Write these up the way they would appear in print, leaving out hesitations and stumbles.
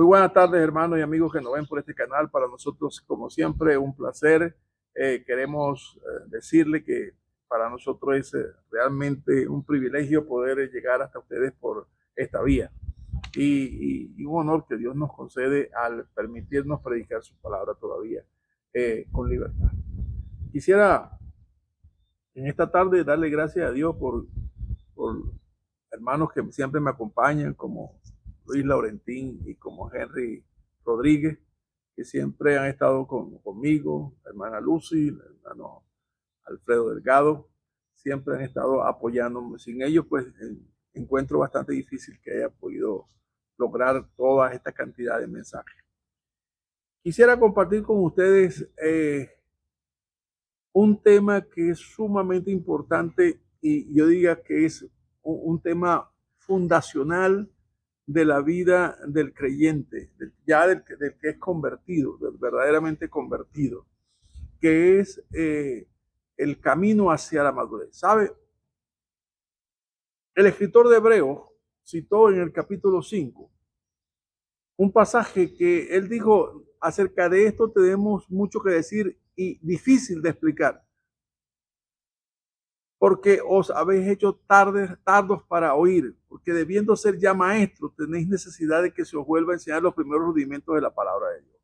Muy buenas tardes, hermanos y amigos que nos ven por este canal. Para nosotros, como siempre, un placer. Queremos decirle que para nosotros es realmente un privilegio poder llegar hasta ustedes por esta vía y un honor que Dios nos concede al permitirnos predicar su palabra todavía con libertad. Quisiera en esta tarde darle gracias a Dios por hermanos que siempre me acompañan, como Luis Laurentín y como Henry Rodríguez, que siempre han estado conmigo, la hermana Lucy, el hermano Alfredo Delgado, siempre han estado apoyándome. Sin ellos, pues encuentro bastante difícil que haya podido lograr toda esta cantidad de mensajes. Quisiera compartir con ustedes un tema que es sumamente importante y yo diga que es un tema fundacional de la vida del creyente, del que es convertido, del verdaderamente convertido, que es el camino hacia la madurez. ¿Sabe? El escritor de Hebreos citó en el capítulo 5 un pasaje que él dijo: acerca de esto tenemos mucho que decir y difícil de explicar, porque os habéis hecho tardos para oír, porque debiendo ser ya maestros, tenéis necesidad de que se os vuelva a enseñar los primeros rudimentos de la palabra de Dios.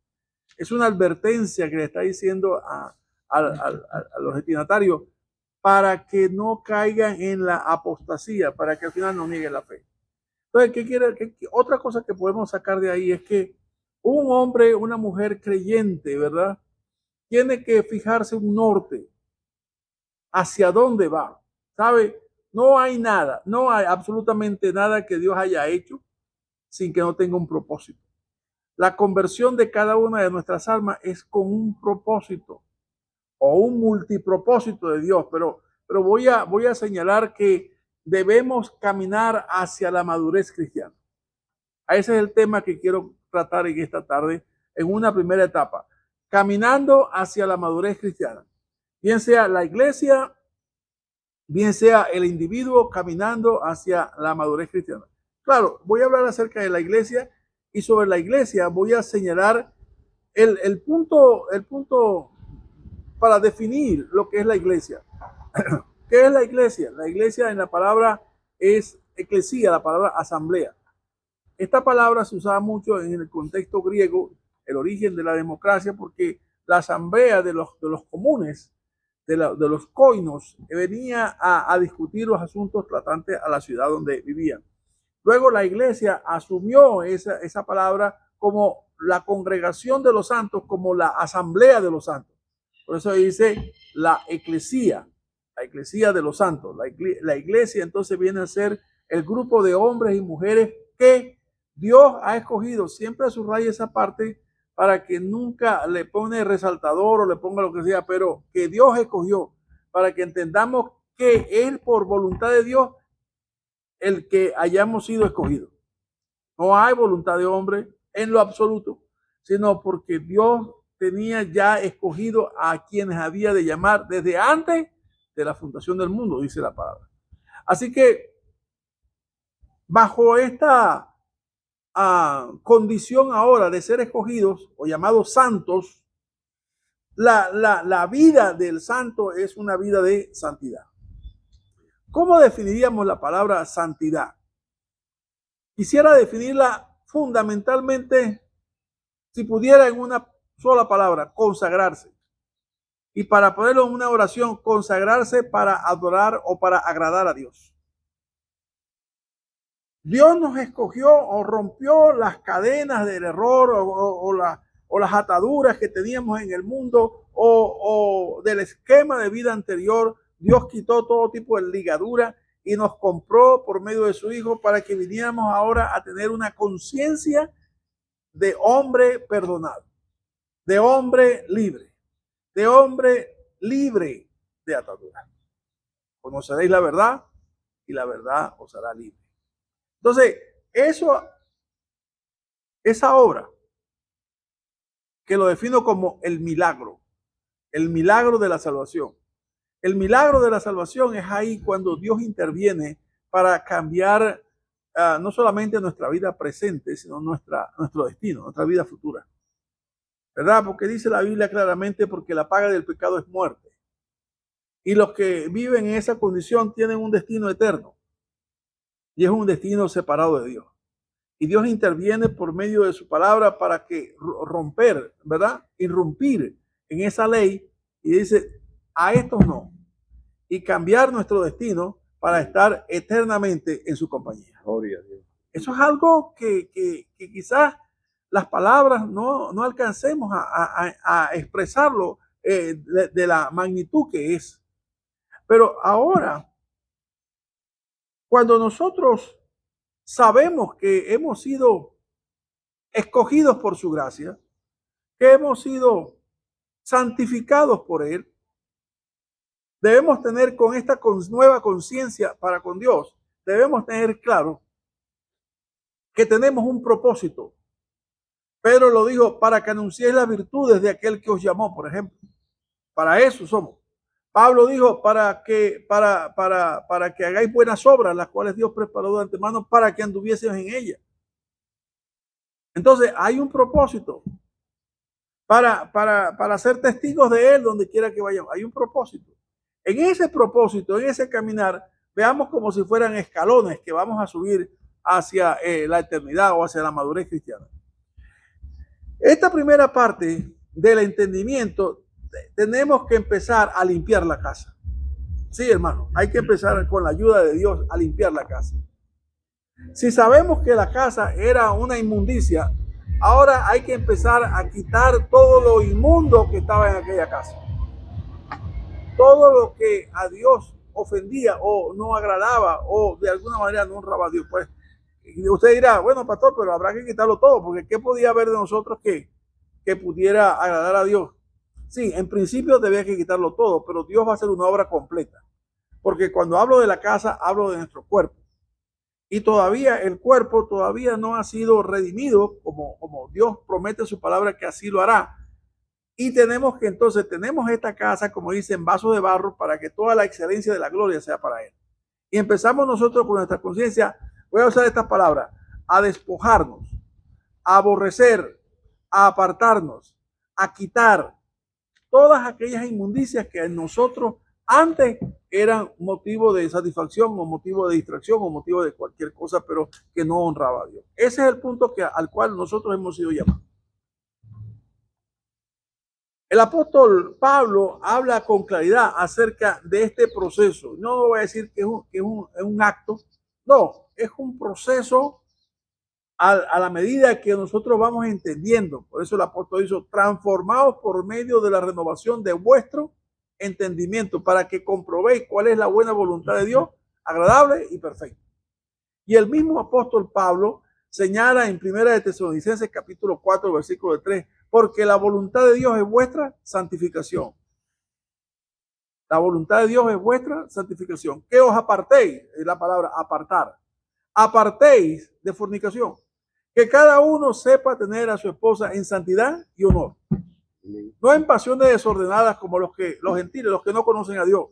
Es una advertencia que le está diciendo a los destinatarios para que no caigan en la apostasía, para que al final no nieguen la fe. Entonces, otra cosa que podemos sacar de ahí es que un hombre, una mujer creyente, ¿verdad?, tiene que fijarse un norte. ¿Hacia dónde va? ¿Sabe? No hay nada, no hay absolutamente nada que Dios haya hecho sin que no tenga un propósito. La conversión de cada una de nuestras almas es con un propósito o un multipropósito de Dios, pero voy a señalar que debemos caminar hacia la madurez cristiana. Ese es el tema que quiero tratar en esta tarde, en una primera etapa, caminando hacia la madurez cristiana. Bien sea la iglesia, bien sea el individuo caminando hacia la madurez cristiana. Claro, voy a hablar acerca de la iglesia y sobre la iglesia voy a señalar el punto para definir lo que es la iglesia. ¿Qué es la iglesia? La iglesia en la palabra es eclesía, la palabra asamblea. Esta palabra se usaba mucho en el contexto griego, el origen de la democracia, porque la asamblea de los comunes, de los koinos, venía a discutir los asuntos tratantes a la ciudad donde vivían. Luego la iglesia asumió esa palabra como la congregación de los santos, como la asamblea de los santos. Por eso dice la eclesía de los santos. La iglesia entonces viene a ser el grupo de hombres y mujeres que Dios ha escogido. Siempre subraya esa parte para que nunca le pone resaltador o le ponga lo que sea, pero que Dios escogió, para que entendamos que es por voluntad de Dios el que hayamos sido escogidos. No hay voluntad de hombre en lo absoluto, sino porque Dios tenía ya escogido a quienes había de llamar desde antes de la fundación del mundo, dice la palabra. Así que bajo esta condición ahora de ser escogidos o llamados santos, la vida del santo es una vida de santidad. ¿Cómo definiríamos la palabra santidad? Quisiera definirla fundamentalmente, si pudiera, en una sola palabra: consagrarse. Y para ponerlo en una oración, consagrarse para adorar o para agradar a Dios. Dios nos escogió o rompió las cadenas del error o las ataduras que teníamos en el mundo o del esquema de vida anterior. Dios quitó todo tipo de ligadura y nos compró por medio de su Hijo para que viniéramos ahora a tener una conciencia de hombre perdonado, de hombre libre, de ataduras. Conoceréis la verdad y la verdad os hará libre. Entonces, esa obra, que lo defino como el milagro de la salvación. El milagro de la salvación es ahí cuando Dios interviene para cambiar no solamente nuestra vida presente, sino nuestro destino, nuestra vida futura. ¿Verdad? Porque dice la Biblia claramente, porque la paga del pecado es muerte. Y los que viven en esa condición tienen un destino eterno. Y es un destino separado de Dios. Y Dios interviene por medio de su palabra para que romper, ¿verdad? Irrumpir en esa ley y dice, a estos no. Y cambiar nuestro destino para estar eternamente en su compañía. Gloria a Dios. Eso es algo que quizás las palabras no alcancemos a expresarlo de la magnitud que es. Pero ahora, cuando nosotros sabemos que hemos sido escogidos por su gracia, que hemos sido santificados por Él, debemos tener con esta nueva conciencia para con Dios, debemos tener claro que tenemos un propósito. Pedro lo dijo, para que anunciéis las virtudes de aquel que os llamó, por ejemplo. Para eso somos. Pablo dijo, para que hagáis buenas obras, las cuales Dios preparó de antemano para que anduviésemos en ellas. Entonces, hay un propósito para ser testigos de Él donde quiera que vayamos. Hay un propósito. En ese propósito, en ese caminar, veamos como si fueran escalones que vamos a subir hacia la eternidad o hacia la madurez cristiana. Esta primera parte del entendimiento, tenemos que empezar a limpiar la casa. Sí, hermano, hay que empezar con la ayuda de Dios a limpiar la casa. Si sabemos que la casa era una inmundicia, ahora hay que empezar a quitar todo lo inmundo que estaba en aquella casa. Todo lo que a Dios ofendía o no agradaba o de alguna manera no honraba a Dios. Pues usted dirá, bueno, pastor, pero habrá que quitarlo todo, porque ¿qué podía haber de nosotros que pudiera agradar a Dios? Sí, en principio debía que quitarlo todo, pero Dios va a hacer una obra completa. Porque cuando hablo de la casa, hablo de nuestro cuerpo. Y todavía el cuerpo todavía no ha sido redimido, como Dios promete en su palabra que así lo hará. Y tenemos esta casa, como dice, en vaso de barro, para que toda la excelencia de la gloria sea para Él. Y empezamos nosotros con nuestra conciencia, voy a usar estas palabras, a despojarnos, a aborrecer, a apartarnos, a quitar todas aquellas inmundicias que en nosotros antes eran motivo de satisfacción o motivo de distracción o motivo de cualquier cosa, pero que no honraba a Dios. Ese es el punto al cual nosotros hemos sido llamados. El apóstol Pablo habla con claridad acerca de este proceso. No voy a decir que es un acto, no, es un proceso a la medida que nosotros vamos entendiendo. Por eso el apóstol dice, transformados por medio de la renovación de vuestro entendimiento, para que comprobéis cuál es la buena voluntad de Dios, agradable y perfecta. Y el mismo apóstol Pablo señala en 1 de Tesalonicenses capítulo 4, versículo 3, porque la voluntad de Dios es vuestra santificación. La voluntad de Dios es vuestra santificación. Que os apartéis, es la palabra apartar. Apartéis de fornicación. Que cada uno sepa tener a su esposa en santidad y honor. No en pasiones desordenadas como los gentiles, los que no conocen a Dios.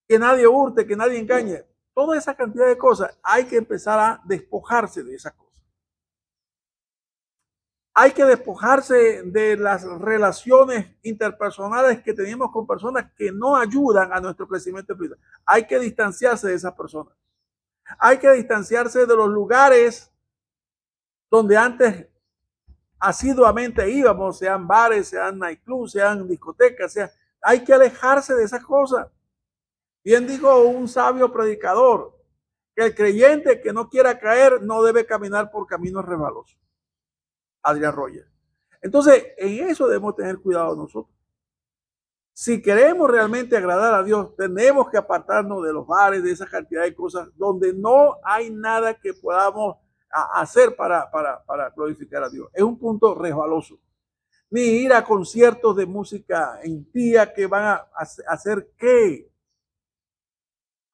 Que nadie hurte, que nadie engañe. Toda esa cantidad de cosas hay que empezar a despojarse de esas cosas. Hay que despojarse de las relaciones interpersonales que tenemos con personas que no ayudan a nuestro crecimiento espiritual. Hay que distanciarse de esas personas. Hay que distanciarse de los lugares donde antes asiduamente íbamos, sean bares, sean nightclubs, sean discotecas, hay que alejarse de esas cosas. Bien dijo un sabio predicador, que el creyente que no quiera caer no debe caminar por caminos resbalosos. Adrián Roger. Entonces, en eso debemos tener cuidado nosotros. Si queremos realmente agradar a Dios, tenemos que apartarnos de los bares, de esa cantidad de cosas donde no hay nada que podamos hacer para glorificar a Dios. Es un punto resbaloso. Ni ir a conciertos de música impía que van a hacer qué.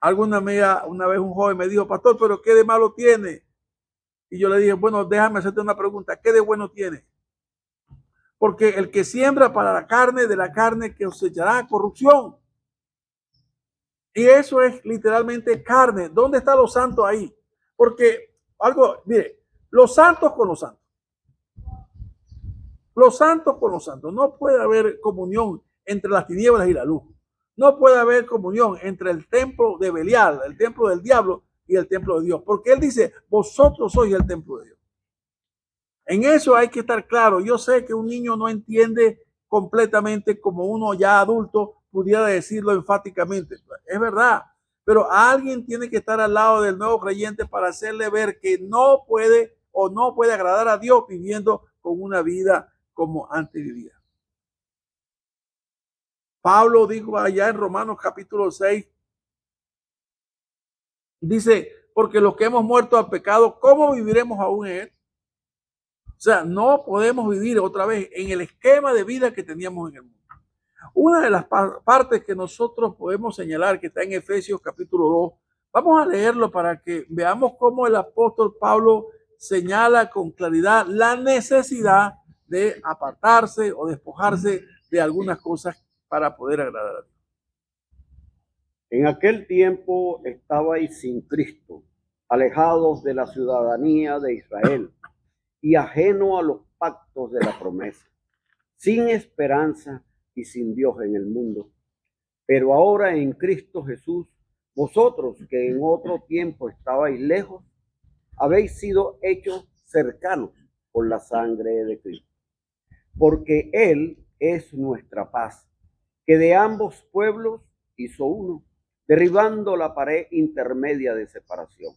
Alguna amiga, una vez un joven me dijo, pastor, pero ¿qué de malo tiene? Y yo le dije, bueno, déjame hacerte una pregunta, ¿qué de bueno tiene? Porque el que siembra para la carne, de la carne que cosechará corrupción. Y eso es literalmente carne. ¿Dónde está lo santo ahí? Porque algo, mire, los santos con los santos. Los santos con los santos. No puede haber comunión entre las tinieblas y la luz. No puede haber comunión entre el templo de Belial, el templo del diablo y el templo de Dios. Porque él dice, vosotros sois el templo de Dios. En eso hay que estar claro. Yo sé que un niño no entiende completamente como uno ya adulto pudiera decirlo enfáticamente. Es verdad. Pero alguien tiene que estar al lado del nuevo creyente para hacerle ver que no puede o no puede agradar a Dios viviendo con una vida como antes vivía. Pablo dijo allá en Romanos capítulo 6, dice, porque los que hemos muerto al pecado, ¿cómo viviremos aún en él? O sea, no podemos vivir otra vez en el esquema de vida que teníamos en el mundo. Una de las partes que nosotros podemos señalar que está en Efesios capítulo 2, vamos a leerlo para que veamos cómo el apóstol Pablo señala con claridad la necesidad de apartarse o despojarse de algunas cosas para poder agradar a Dios. En aquel tiempo estabais sin Cristo, alejados de la ciudadanía de Israel y ajeno a los pactos de la promesa, sin esperanza y sin Dios en el mundo. Pero ahora en Cristo Jesús, vosotros que en otro tiempo estabais lejos, habéis sido hechos cercanos por la sangre de Cristo. Porque Él es nuestra paz, que de ambos pueblos hizo uno, derribando la pared intermedia de separación,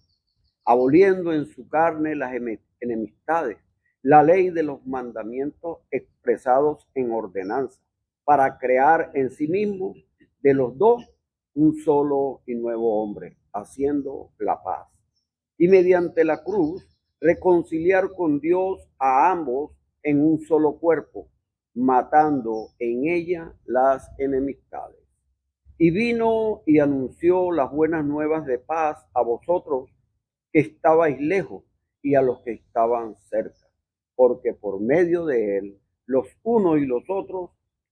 aboliendo en su carne las enemistades, la ley de los mandamientos expresados en ordenanza, para crear en sí mismo de los dos un solo y nuevo hombre, haciendo la paz. Y mediante la cruz reconciliar con Dios a ambos en un solo cuerpo, matando en ella las enemistades. Y vino y anunció las buenas nuevas de paz a vosotros que estabais lejos y a los que estaban cerca, porque por medio de él, los unos y los otros,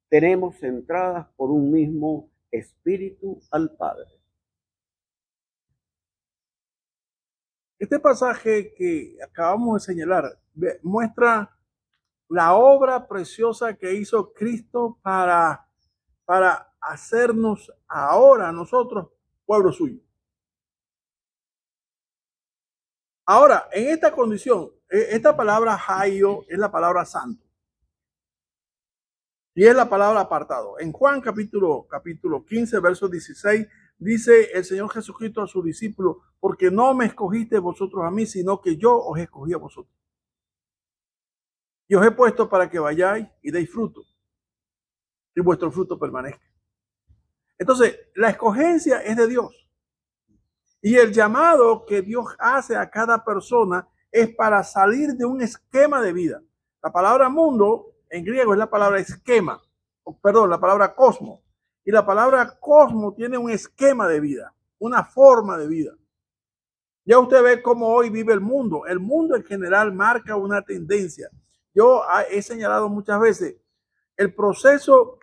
tenemos entradas por un mismo espíritu al Padre. Este pasaje que acabamos de señalar muestra la obra preciosa que hizo Cristo para hacernos ahora nosotros pueblo suyo. Ahora, en esta condición, esta palabra hayo es la palabra santo. Y es la palabra apartado. En Juan capítulo 15, verso 16, dice el Señor Jesucristo a sus discípulos, porque no me escogiste vosotros a mí, sino que yo os escogí a vosotros. Y os he puesto para que vayáis y deis fruto, y vuestro fruto permanezca. Entonces, la escogencia es de Dios. Y el llamado que Dios hace a cada persona es para salir de un esquema de vida. La palabra mundo en griego es la palabra esquema, perdón, la palabra cosmos. Y la palabra cosmos tiene un esquema de vida, una forma de vida. Ya usted ve cómo hoy vive el mundo. El mundo en general marca una tendencia. Yo he señalado muchas veces el proceso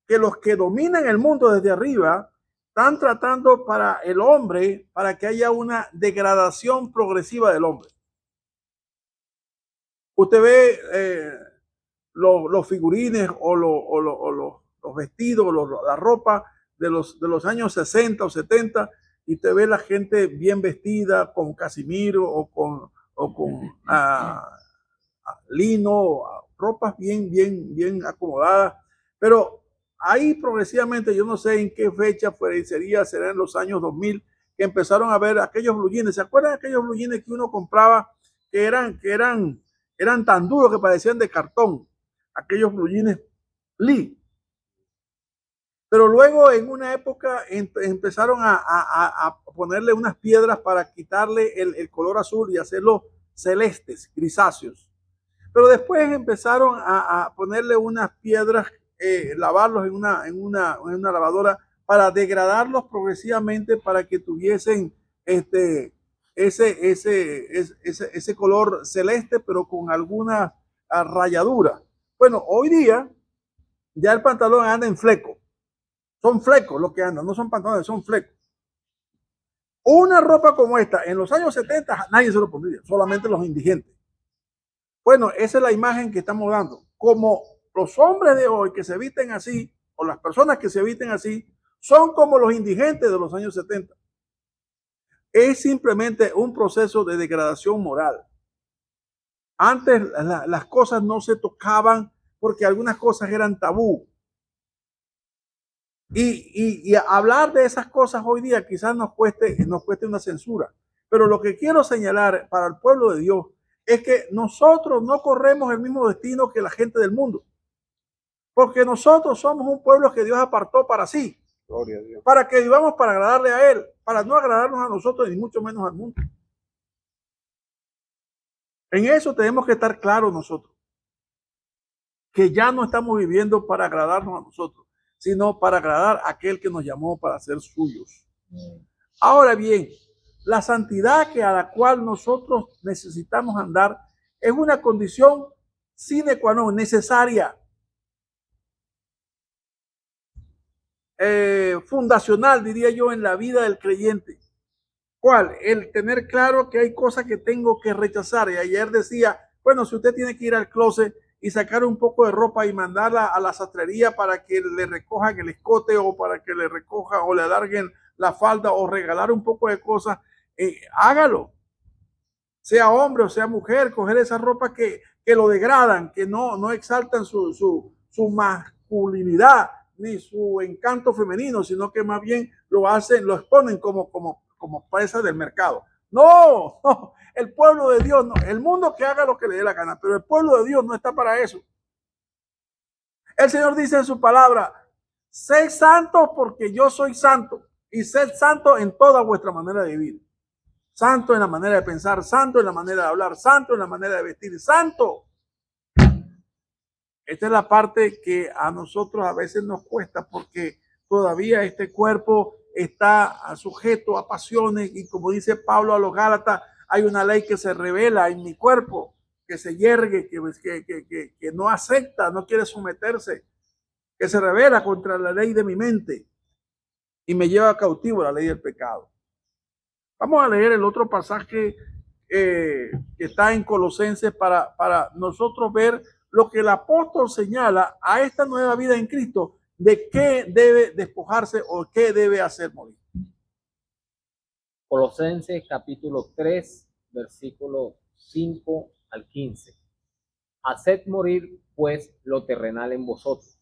que los que dominan el mundo desde arriba están tratando para el hombre, para que haya una degradación progresiva del hombre. Usted ve los figurines o los vestidos, la ropa de los años 60 o 70, y te ve la gente bien vestida con casimiro o con lino, ropas bien acomodadas, pero ahí progresivamente, yo no sé en qué fecha será en los años 2000, que empezaron a ver aquellos blue jeans. ¿Se acuerdan de aquellos blue jeans que uno compraba que eran tan duros que parecían de cartón? Aquellos blue jeans Lee. Pero luego en una época empezaron a ponerle unas piedras para quitarle el color azul y hacerlos celestes, grisáceos. Pero después empezaron a ponerle unas piedras, lavarlos en una lavadora para degradarlos progresivamente para que tuviesen ese color celeste, pero con alguna rayadura. Bueno, hoy día ya el pantalón anda en fleco. Son flecos los que andan, no son pantalones, son flecos. Una ropa como esta, en los años 70 nadie se lo pondría, solamente los indigentes. Bueno, esa es la imagen que estamos dando. Como los hombres de hoy que se visten así, o las personas que se visten así, son como los indigentes de los años 70. Es simplemente un proceso de degradación moral. Antes las cosas no se tocaban porque algunas cosas eran tabú. Y hablar de esas cosas hoy día quizás nos cueste una censura. Pero lo que quiero señalar para el pueblo de Dios es que nosotros no corremos el mismo destino que la gente del mundo. Porque nosotros somos un pueblo que Dios apartó para sí. Gloria a Dios. Para que vivamos para agradarle a Él, para no agradarnos a nosotros ni mucho menos al mundo. En eso tenemos que estar claros nosotros. Que ya no estamos viviendo para agradarnos a nosotros, sino para agradar a aquel que nos llamó para ser suyos. Ahora bien, la santidad a la cual nosotros necesitamos andar es una condición sine qua non, necesaria, fundacional, diría yo, en la vida del creyente. ¿Cuál? El tener claro que hay cosas que tengo que rechazar. Y ayer decía, bueno, si usted tiene que ir al closet y sacar un poco de ropa y mandarla a la sastrería para que le recojan el escote o para que le recojan o le alarguen la falda o regalar un poco de cosas, hágalo. Sea hombre o sea mujer, coger esa ropa que lo degradan, que no exaltan su masculinidad ni su encanto femenino, sino que más bien lo hacen, lo exponen como presa del mercado. No, no, el pueblo de Dios no, el mundo que haga lo que le dé la gana, pero el pueblo de Dios no está para eso. El Señor dice en su palabra, sed santos porque yo soy santo, y sed santos en toda vuestra manera de vivir. Santo en la manera de pensar, santo en la manera de hablar, santo en la manera de vestir, santo. Esta es la parte que a nosotros a veces nos cuesta porque todavía este cuerpo está sujeto a pasiones y como dice Pablo a los Gálatas, hay una ley que se revela en mi cuerpo, que se yergue, que no acepta, no quiere someterse, que se revela contra la ley de mi mente y me lleva cautivo la ley del pecado. Vamos a leer el otro pasaje que está en Colosenses para nosotros ver lo que el apóstol señala a esta nueva vida en Cristo, de qué debe despojarse o qué debe hacer morir. Colosenses capítulo 3, versículo 5 al 15. Haced morir pues lo terrenal en vosotros: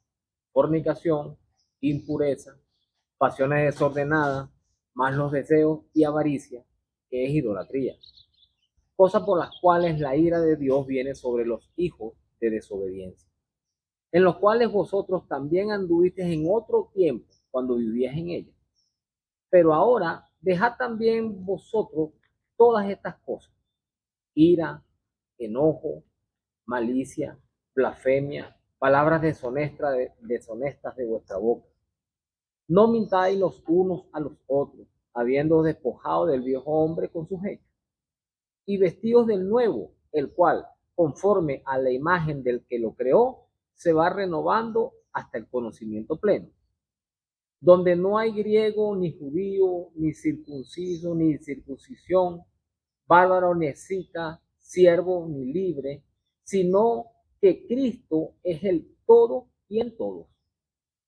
fornicación, impureza, pasiones desordenadas, más los deseos y avaricia, que es idolatría, cosas por las cuales la ira de Dios viene sobre los hijos de desobediencia, en los cuales vosotros también anduvisteis en otro tiempo cuando vivíais en ella. Pero ahora dejad también vosotros todas estas cosas: ira, enojo, malicia, blasfemia, palabras deshonestas de vuestra boca. No mintáis los unos a los otros, habiendo despojado del viejo hombre con sus hechos, y vestidos del nuevo, el cual, conforme a la imagen del que lo creó, se va renovando hasta el conocimiento pleno, donde no hay griego, ni judío, ni circunciso, ni circuncisión, bárbaro, ni escita, siervo, ni libre, sino que Cristo es el todo y en todos.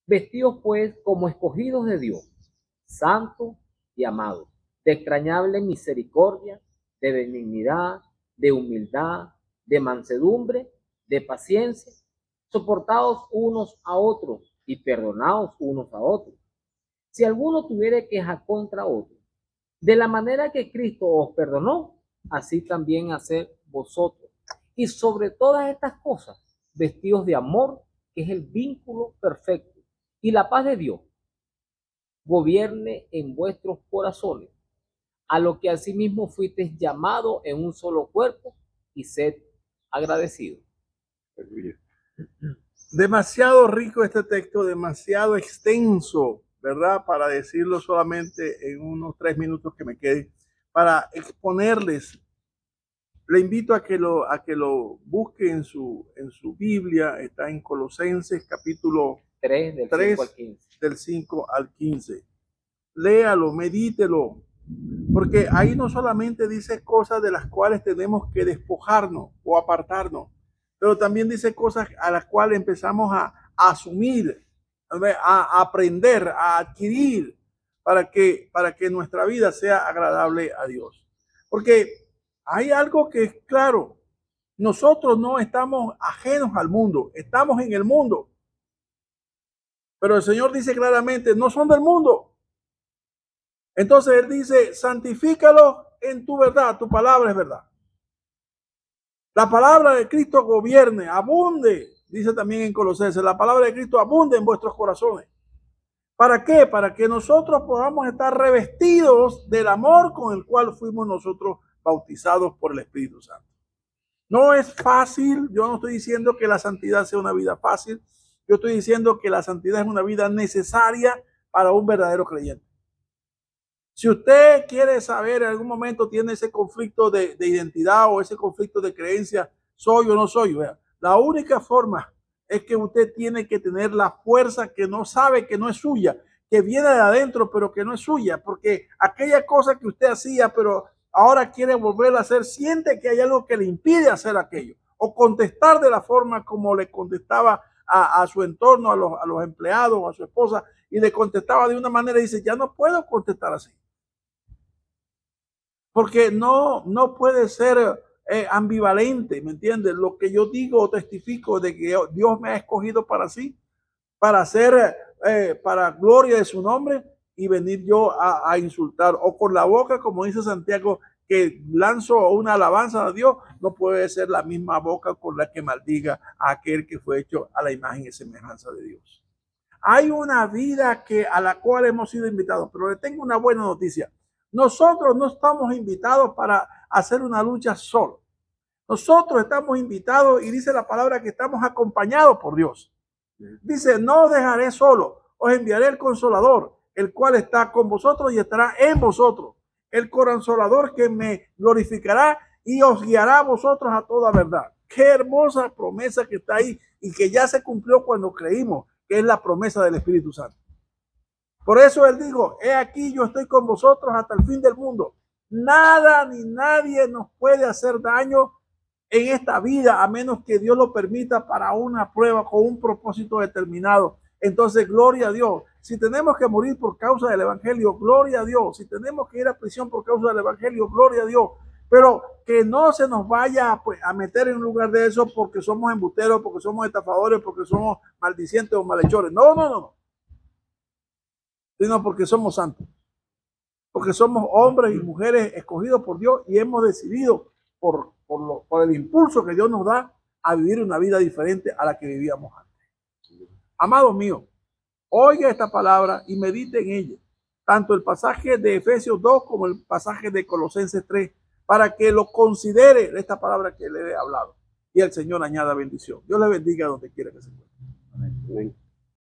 Vestidos pues como escogidos de Dios, santos y amados, de extrañable misericordia, de benignidad, de humildad, de mansedumbre, de paciencia, soportados unos a otros y perdonados unos a otros. Si alguno tuviere queja contra otro, de la manera que Cristo os perdonó, así también haced vosotros. Y sobre todas estas cosas, vestidos de amor, que es el vínculo perfecto, y la paz de Dios gobierne en vuestros corazones, a lo que asimismo fuisteis llamados en un solo cuerpo, y sed agradecidos. Demasiado rico este texto, demasiado extenso, ¿verdad? Para decirlo solamente en unos 3 minutos que me queden, para exponerles. Le invito a que lo busque en su Biblia, está en Colosenses capítulo 3 del 5 al 15. del 5 al 15. Léalo, medítelo, Porque ahí no solamente dice cosas de las cuales tenemos que despojarnos o apartarnos, pero también dice cosas a las cuales empezamos a asumir, a aprender, a adquirir para que nuestra vida sea agradable a Dios. Porque hay algo que es claro, nosotros no estamos ajenos al mundo, estamos en el mundo. Pero el Señor dice claramente, no son del mundo. Entonces Él dice, santifícalo en tu verdad, tu palabra es verdad. La palabra de Cristo gobierne, abunde, dice también en Colosenses, la palabra de Cristo abunde en vuestros corazones. ¿Para qué? Para que nosotros podamos estar revestidos del amor con el cual fuimos nosotros bautizados por el Espíritu Santo. No es fácil, yo no estoy diciendo que la santidad sea una vida fácil, yo estoy diciendo que la santidad es una vida necesaria para un verdadero creyente. Si usted quiere saber, en algún momento tiene ese conflicto de identidad o ese conflicto de creencia, soy o no soy, la única forma es que usted tiene que tener la fuerza que no sabe que no es suya, que viene de adentro, pero que no es suya, porque aquella cosa que usted hacía, pero ahora quiere volver a hacer, siente que hay algo que le impide hacer aquello, o contestar de la forma como le contestaba a su entorno, a los empleados o a su esposa, y le contestaba de una manera y dice, ya no puedo contestar así. Porque no puede ser ambivalente, ¿me entiendes? Lo que yo digo o testifico de que Dios me ha escogido para sí, para hacer, para gloria de su nombre, y venir yo a insultar, o con la boca, como dice Santiago, que lanzo una alabanza a Dios, no puede ser la misma boca con la que maldiga a aquel que fue hecho a la imagen y semejanza de Dios. Hay una vida a la cual hemos sido invitados, pero le tengo una buena noticia. Nosotros no estamos invitados para hacer una lucha solo. Nosotros estamos invitados y dice la palabra que estamos acompañados por Dios. Dice, no os dejaré solo, os enviaré el Consolador, el cual está con vosotros y estará en vosotros. El Consolador que me glorificará y os guiará a vosotros a toda verdad. Qué hermosa promesa que está ahí y que ya se cumplió cuando creímos, que es la promesa del Espíritu Santo. Por eso Él dijo, he aquí yo estoy con vosotros hasta el fin del mundo. Nada ni nadie nos puede hacer daño en esta vida, a menos que Dios lo permita para una prueba con un propósito determinado. Entonces, gloria a Dios. Si tenemos que morir por causa del Evangelio, gloria a Dios. Si tenemos que ir a prisión por causa del Evangelio, gloria a Dios. Pero que no se nos vaya pues, a meter en lugar de eso porque somos embusteros, porque somos estafadores, porque somos maldicientes o malhechores. No. Sino porque somos santos. Porque somos hombres y mujeres escogidos por Dios y hemos decidido por el impulso que Dios nos da a vivir una vida diferente a la que vivíamos antes. Amados míos, oiga esta palabra y medite en ella, tanto el pasaje de Efesios 2 como el pasaje de Colosenses 3, para que lo considere esta palabra que le he hablado y el Señor añada bendición. Dios le bendiga donde quiera que se encuentre. Amén.